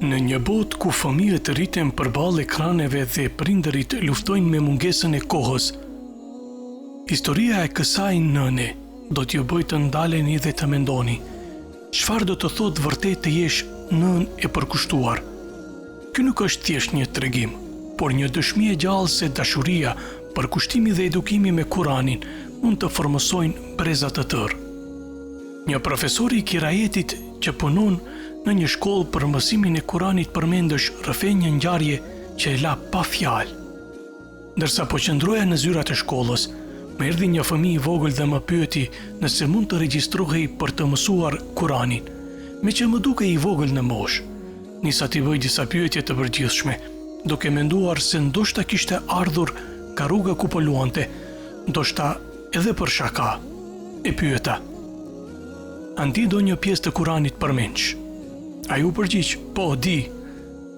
Në një botë ku fëmijët rriten përballë ekraneve dhe prindërit luftojnë me mungesën e kohës, historia e kësaj nëne do t'ju bëjë të ndaleni dhe të mendoni, çfarë do të thotë vërtet të jesh nënë e përkushtuar. Ky nuk është thjesht një tregim, por një dëshmi e gjallë se dashuria, përkushtimi dhe edukimi me Kur'anin mund të formosojnë breza të tërë. Një profesor i kirajetit që punon në një shkollë për mësimin e Kur'anit përmendësh rrëfe një ngjarje që e la pa fjalë. Ndërsa po qëndroja në zyrat e shkollës, më erdhi një fëmijë i vogël dhe më pyeti nëse mund të regjistrohej për të mësuar Kur'anin, me që më duke i vogël në moshë. Nisa t'i bëj disa pyetje të përgjithshme, duke menduar se ndoshta kishte ardhur ka rruga ku po luante, ndoshta edhe për shaka. E pyeta: "A ndi do një pjesë të Kur'anit përmendsh?" Ai u përgjigj: "Po, di."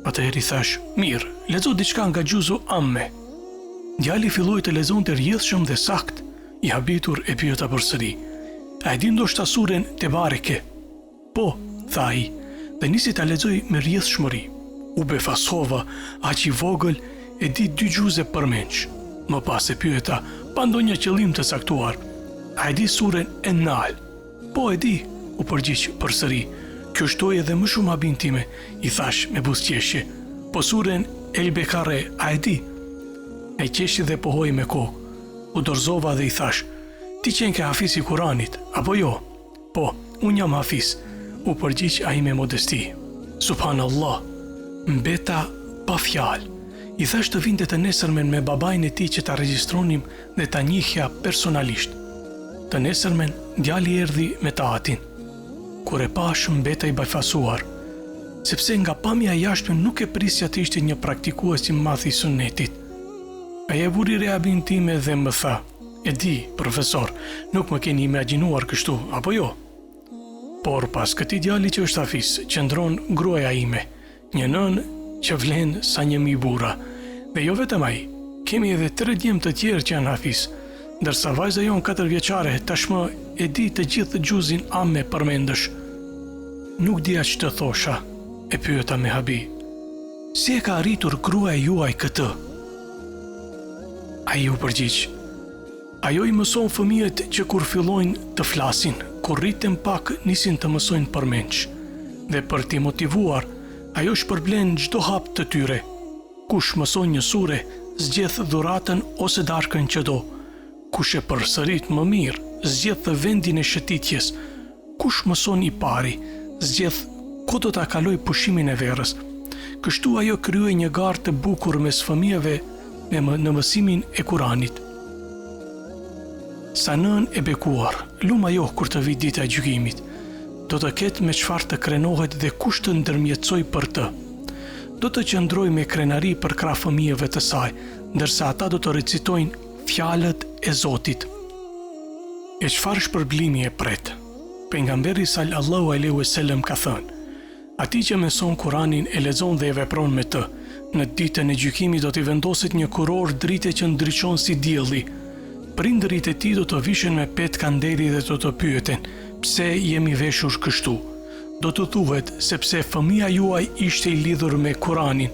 Atëherë i thash: "Mirë, lexo diçka nga Gjuzu Amme." Djali filloi të lexonte rrjedhshëm dhe sakt. I habitur e pyeta përsëri: "A e di ndoshta suren Tebareke?" "Po," tha ai, dhe nisi ta lexoj me rrjedhshmëri. U befasova, aq i vogël e di 2 gjuze përmendsh. Më pas e pyeta, pa ndonjë qëllim të caktuar: "A e di suren Enal?" "Po, e di," u përgjigj përsëri. "Kjo shtoi edhe më shumë habin time," i thash me buzëqeshje. "Po suren El Bekare, a e di?" Ai qeshi dhe pohoi me kokë. U dorëzova dhe i thash: "Ti qenë ke hafiz i Kuranit, apo jo?" "Po, unë jam hafiz," u përgjigj ai me modesti. Subhanallah, mbeta pa fjalë. I thash të vinte të nesërmen me babain e tij që ta regjistronim dhe ta njihja personalisht. Të nesërmen djali erdhi me tatin. Kur e pash, mbeta i befasuar, sepse nga pamja jashtme nuk e prisja të ishte një praktikues i madh i sunetit. Ai e vuri re habin time dhe më tha: "E di, profesor, nuk më keni imagjinuar kështu, apo jo?" Por pas këtij djali që është hafiz, qëndron gruaja ime, një nënë që vlen sa 1000 burra. Dhe jo vetëm ai, kemi edhe 3 djemë të tjerë që janë hafiz, ndërsa vajza jon 4 vjeçare tashmë e di të gjithë Gjuzin Amme përmendësh. "Nuk dija ç'të thosha," e pyeta me habi. "Si e ka arritur gruaja juaj këtë?" Ai u përgjigj: "Ajo i mëson fëmijët që kur fillojnë të flasin, kur rriten pak nisin të mësojnë përmendsh. Dhe për t'i motivuar, ajo shpërblen çdo hap të tyre. Kush mëson një sure, zgjedh dhuratën ose darkën që do. Kush e përsërit më mirë, zgjedh vendin e shëtitjes. Kush mëson i pari, zgjedh ku do ta kaloj pushimin e verës. Kështu ajo kryoi një garë të bukur mes fëmijëve në mësimin e Kuranit." Sa nën e bekuar, luma jo kur të vi dita e gjykimit. Do të ketë me çfarë të krenohet dhe kush të ndërmjetësoj për të. Do të qëndroj me krenari për krah fëmijëve të saj, ndërsa ata do të recitojnë fjalët e Zotit. E çfarë shpërblimi e pret? Pejgamberi sallallahu alaihi wasallam ka thënë: "Ati që mëson Kuranin, e lexon dhe e vepron me të, në ditën e gjykimit do t'i vendoset një kuror drite që ndriçon si dielli. Prindërit e tij do të vishen me pet kandeli dhe do të pyeten: pse jemi veshur kështu? Do të thuhet sepse fëmia juaj ishte i lidhur me Kuranin."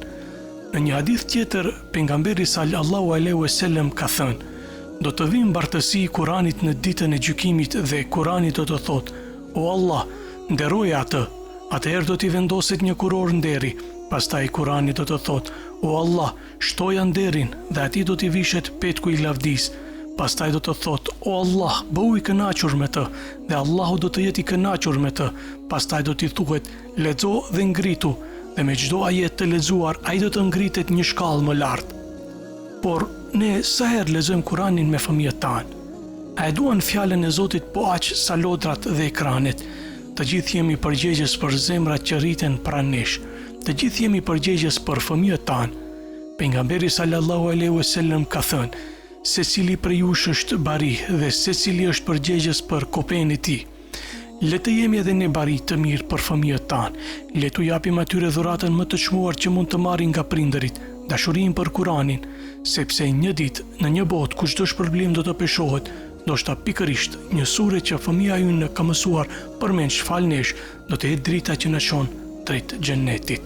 Në një hadith tjetër, pejgamberi sallallahu alaihi wasallam ka thënë: "Do të vinë bartësi i Kuranit në ditën e gjykimit dhe Kurani do të thotë: O Allah, nderoje atë." Atëherë do t'i vendoset një kuror nderi. Pastaj Kurani do të thotë: "O Allah, shtoja nderin," dhe atij do t'i vishet petku i lavdis. Pastaj do të thotë: "O Allah, bëu i kënaqur me të," dhe Allahu do të jetë i kënaqur me të. Pastaj do t'i thuhet: "Lexo dhe ngritu," dhe me çdo ajet të lexuar, ai do të ngritet një shkallë më lart. Por ne sa herë lexojmë Kuranin me fëmijët tanë? A e duan fjalën e Zotit po aq sa lodrat dhe ekranet? Të gjithë jemi përgjegjës për zemrat që rriten pranë nesh. Të gjithë jemi përgjegjës për fëmijët tanë. Pejgamberi sallallahu alaihi wasallam ka thënë: "Secili prej jush është bari dhe secili është përgjegjës për kopen e tij." Le të jemi edhe ne bari të mirë për fëmijët tanë. Le t'u japim atyre dhuratën më të çmuar që mund të marrin nga prindërit, dashurinë për Kuranin, sepse një ditë në një botë ku çdo shpërblim do të peshohet, ndoshta pikërisht një sure që fëmia ynë ka mësuar përmend shfalnesh, do të jetë drita që na çon drejt xhennetit.